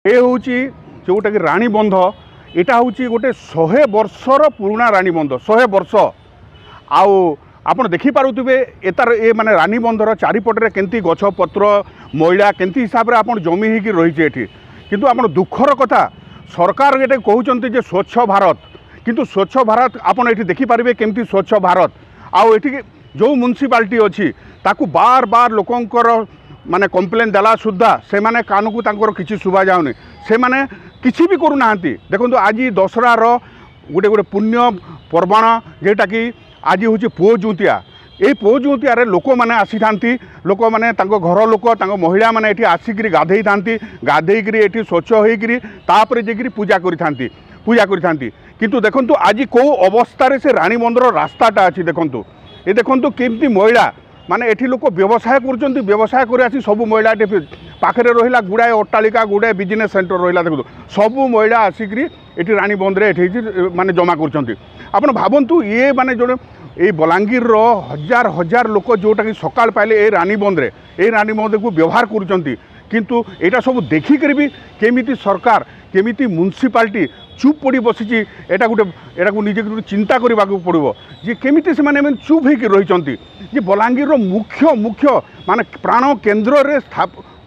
ए हूँ जोटा कि रानी बंध यहाँ हूँ गोटे 100 वर्षर पुराना रानी बंध 100 वर्ष आपण देखिपे एतार ए माने रानी बंधर चारिपटे केमती गछ पत्र मैला केमती हिसाब से आप जमी हो रही किंतु आप दुखर कथा सरकार ये कहते जे स्वच्छ भारत किंतु स्वच्छ भारत आपड़ ये देखिपारे केमती स्वच्छ भारत आठी जो म्युनिसिपालिटी अच्छी ताकू बार बार लोकंकर माने कंप्लेन देला सुद्धा से माने कान को तांकर किसी शुभा जाऊनी से माने किसी भी करूना देखो आज दशहरार गोटे गोटे पुण्य पर्वण जेटा कि आज हूँ पुओ जुतिया ये पुओ जुतिया लोक मैंने आसी था लोक मैंने घर लोक महिला मैंने ये आसिक गाधे था गाधेक ये स्वच्छ होकर जाकि पूजा करी किंतु देखो आज कौ अवस्था से रानी बंधर रास्ताटा अच्छी देखु ये देखु केमती महिला माने एठी लोक व्यवसाय कर व्यवसाय कर सब महिला पाखे रहा गुड़ाए अट्टालिका गुड़ाए बिजनेस सेंटर रहा देखो सब महिला आसिक रानी बंधे माने जमा कर भावतु ये माने जो ये बलांगीर हजार हजार लोक जोटा कि सकाल पाइले ये रानी बंधे को व्यवहार कर किंतु यहाँ सब देखिक भी केमिति सरकार केमिति म्युनिसिपालिटी चुप पड़ी बसी एटा को निजे चिंता करने को पड़ो जे केमिति से माने चुप होकर रही जे बलांगीर मुख्य मुख्य माने प्राण केन्द्र रे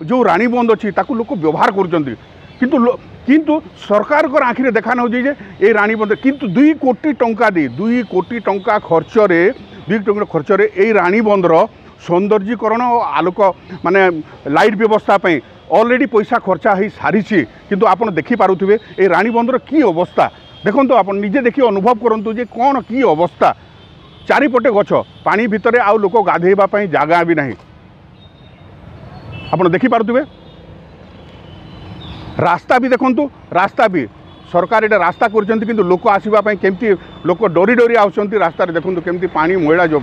जो रानी बंध अच्छी ताकू लोक व्यवहार कर किंतु सरकार को आखिरे देखा नौ जे ये रानी बंध किंतु 2 कोटी टंका दी 2 कोटी टंका खर्च रे 2 कोटी खर्च रे ये रानी बंधर सौंदर्यीकरण और आलोक माने लाइट व्यवस्था ऑलरेडी पैसा खर्चा हो सारी किंतु आप देखिपे ये रानी बंधर की अवस्था देखो आप निजे देखिए अनुभव करूँ जे कौन की अवस्था चारिपटे गछ पानी भितर आउ लोक गाधेवाई जगह भी ना आप देखिपे रास्ता भी देखु रास्ता भी सरकार ये रास्ता कर लोक आसवाई केमती लोक डरी डरी आसुँच रास्ता देखो केमती पानी मैला जो